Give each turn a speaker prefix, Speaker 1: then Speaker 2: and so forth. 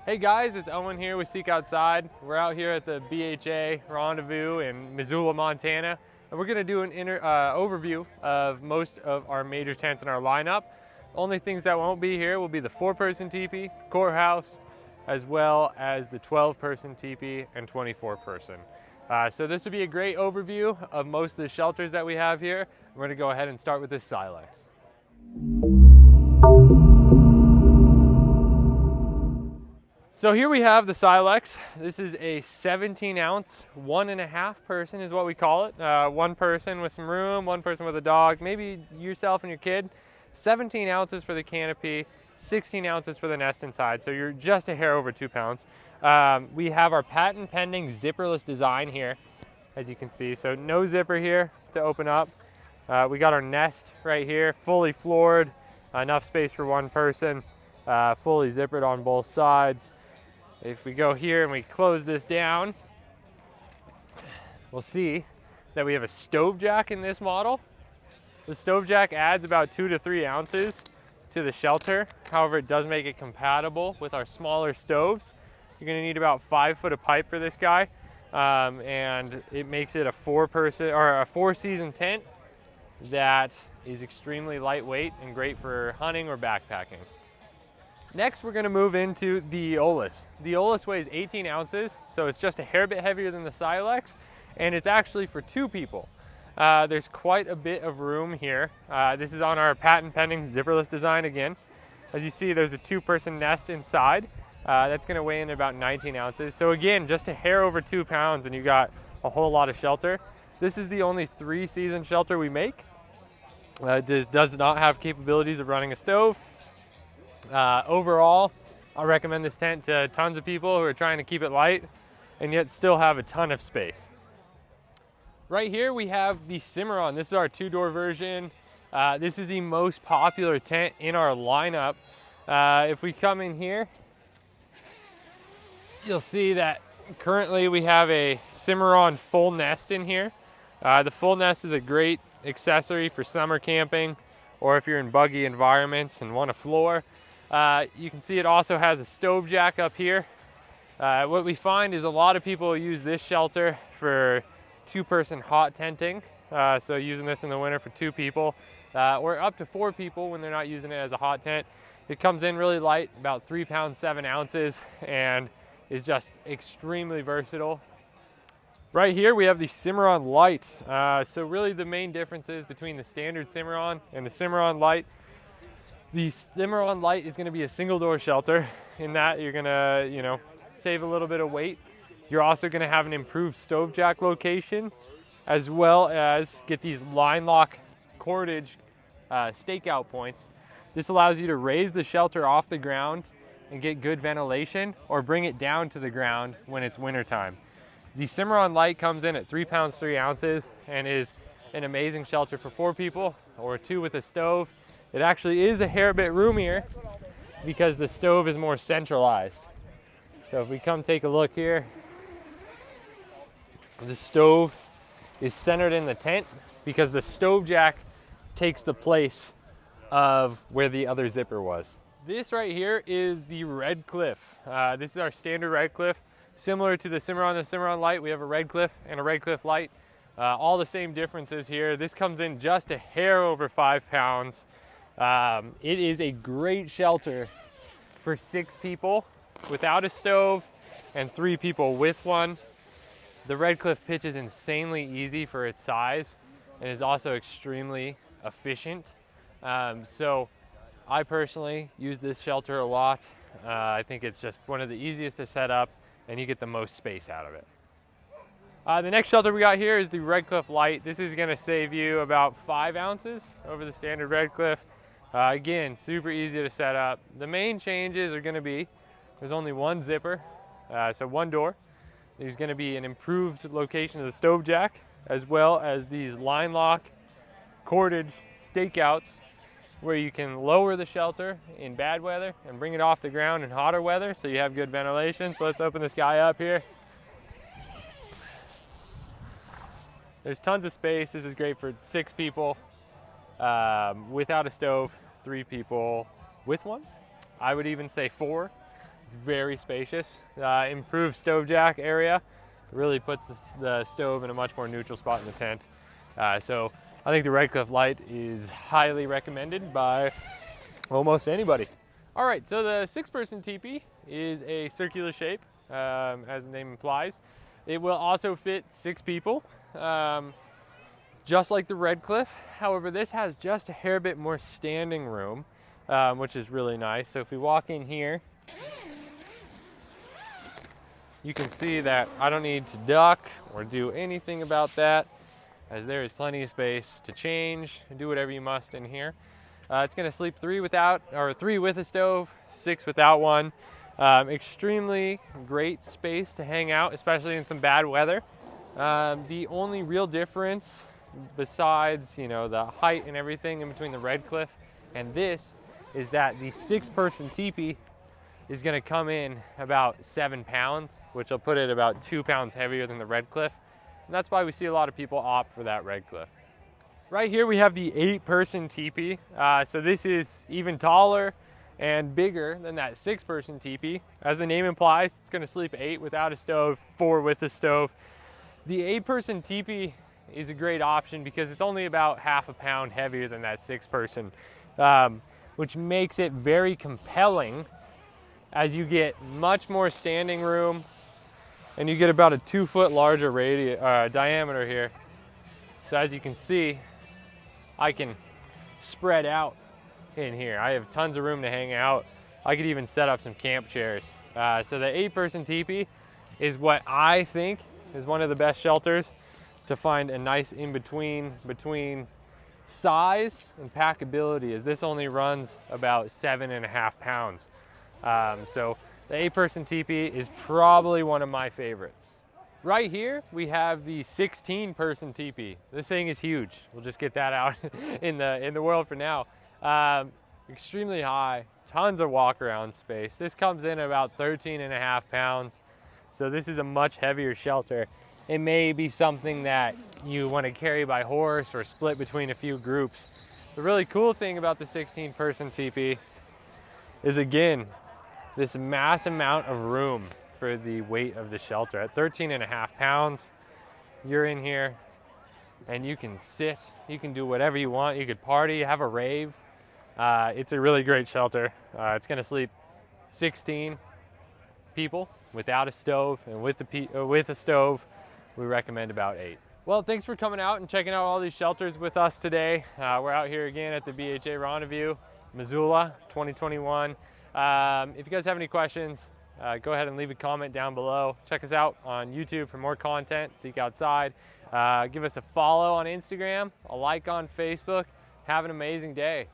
Speaker 1: Hey guys, it's Owen here with Seek Outside. We're out here at the BHA Rendezvous in Missoula, Montana, and we're going to do an overview of most of our major tents in our lineup. Only things that won't be here will be the 4-person teepee, courthouse, as well as the 12-person teepee and 24-person. So this will be a great overview of most of the shelters that we have here. We're going to go ahead and start with this Cylex. So here we have the Cylex. This is a 17-ounce, 1.5 person is what we call it. One person with some room, one person with a dog, maybe yourself and your kid. 17 ounces for the canopy, 16 ounces for the nest inside, so you're just a hair over 2 pounds. We have our patent pending zipperless design here, as you can see. So no zipper here to open up. We got our nest right here, fully floored, enough space for one person, fully zippered on both sides. If we go here and we close this down, we'll see that we have a stove jack in this model. The stove jack adds about 2 to 3 ounces to the shelter. However, it does make it compatible with our smaller stoves. You're gonna need about 5 foot of pipe for this guy. And it makes it a 4-person or a 4-season tent that is extremely lightweight and great for hunting or backpacking. Next, we're going to move into the Olus. The Olus weighs 18 ounces, so it's just a hair bit heavier than the Cylex, and it's actually for 2 people. There's quite a bit of room here. This is on our patent pending zipperless design again. As you see, there's a 2-person nest inside. That's going to weigh in about 19 ounces. So again, just a hair over 2 pounds, and you got a whole lot of shelter. This is the only 3-season shelter we make. It does not have capabilities of running a stove. Overall, I recommend this tent to tons of people who are trying to keep it light and yet still have a ton of space. Right here we have the Cimarron. This is our 2-door version. This is the most popular tent in our lineup. If we come in here, you'll see that currently we have a Cimarron full nest in here. The full nest is a great accessory for summer camping, or if you're in buggy environments and want a floor. You can see it also has a stove jack up here. What we find is a lot of people use this shelter for 2-person hot tenting. So using this in the winter for 2 people, or up to 4 people when they're not using it as a hot tent. It comes in really light, about 3 pounds 7 ounces, and is just extremely versatile. Right here we have the Cimarron Light. So really the main differences between the standard Cimarron and the Cimarron Light. The Cimarron Light is going to be a single-door shelter, in that you're going to, save a little bit of weight. You're also going to have an improved stove jack location, as well as get these line lock cordage stakeout points. This allows you to raise the shelter off the ground and get good ventilation, or bring it down to the ground when it's wintertime. The Cimarron Light comes in at 3 pounds 3 ounces and is an amazing shelter for 4 people or 2 with a stove. It actually is a hair bit roomier because the stove is more centralized. So if we come take a look here, the stove is centered in the tent because the stove jack takes the place of where the other zipper was. This right here is the Red Cliff. This is our standard Red Cliff. Similar to the Cimarron and the Cimarron Light, we have a Red Cliff and a Red Cliff Light. All the same differences here. This comes in just a hair over 5 pounds. It is a great shelter for 6 people without a stove and 3 people with one. The Red Cliff pitch is insanely easy for its size and is also extremely efficient. So I personally use this shelter a lot. I think it's just one of the easiest to set up, and you get the most space out of it. The next shelter we got here is the Red Cliff Light. This is going to save you about 5 ounces over the standard Red Cliff. Again, super easy to set up. The main changes are going to be, there's only 1 zipper, so 1 door. There's going to be an improved location of the stove jack, as well as these line lock cordage stakeouts, where you can lower the shelter in bad weather and bring it off the ground in hotter weather, so you have good ventilation. So let's open this guy up here. There's tons of space. This is great for 6 people without a stove, 3 people with one. I would even say 4. It's very spacious. Improved stove jack area. Really puts the stove in a much more neutral spot in the tent. So I think the Redcliffe Light is highly recommended by almost anybody. All right, so the 6-person teepee is a circular shape, as the name implies. It will also fit 6 people, just like the Redcliffe. However, this has just a hair bit more standing room, which is really nice. So if we walk in here, you can see that I don't need to duck or do anything about that, as there is plenty of space to change and do whatever you must in here. It's going to sleep 3 with a stove, 6 without one. Extremely great space to hang out, especially in some bad weather. The only real difference, besides the height and everything in between the Redcliffe and this, is that the 6-person teepee is going to come in about 7 pounds, which will put it about 2 pounds heavier than the Redcliffe. And that's why we see a lot of people opt for that Redcliffe. Right here we have the 8-person teepee. So this is even taller and bigger than that 6-person teepee. As the name implies, it's going to sleep 8 without a stove, 4 with a stove. The 8-person teepee is a great option because it's only about half a pound heavier than that 6-person, which makes it very compelling, as you get much more standing room and you get about a 2-foot larger diameter here. So as you can see, I can spread out in here. I have tons of room to hang out. I could even set up some camp chairs. So the 8-person teepee is what I think is one of the best shelters to find a nice in-between between size and packability, as this only runs about 7.5 pounds. So the 8-person teepee is probably one of my favorites. Right here, we have the 16-person teepee. This thing is huge. We'll just get that out in the world for now. Extremely high, tons of walk-around space. This comes in about 13.5 pounds. So this is a much heavier shelter. It may be something that you want to carry by horse or split between a few groups. The really cool thing about the 16-person teepee is, again, this mass amount of room for the weight of the shelter. At 13.5 pounds, you're in here and you can sit, you can do whatever you want. You could party, have a rave. It's a really great shelter. It's going to sleep 16 people without a stove, and with a stove, we recommend about 8. Well, thanks for coming out and checking out all these shelters with us today. We're out here again at the BHA Rendezvous, Missoula 2021. If you guys have any questions, go ahead and leave a comment down below. Check us out on YouTube for more content. Seek Outside. Give us a follow on Instagram, a like on Facebook. Have an amazing day.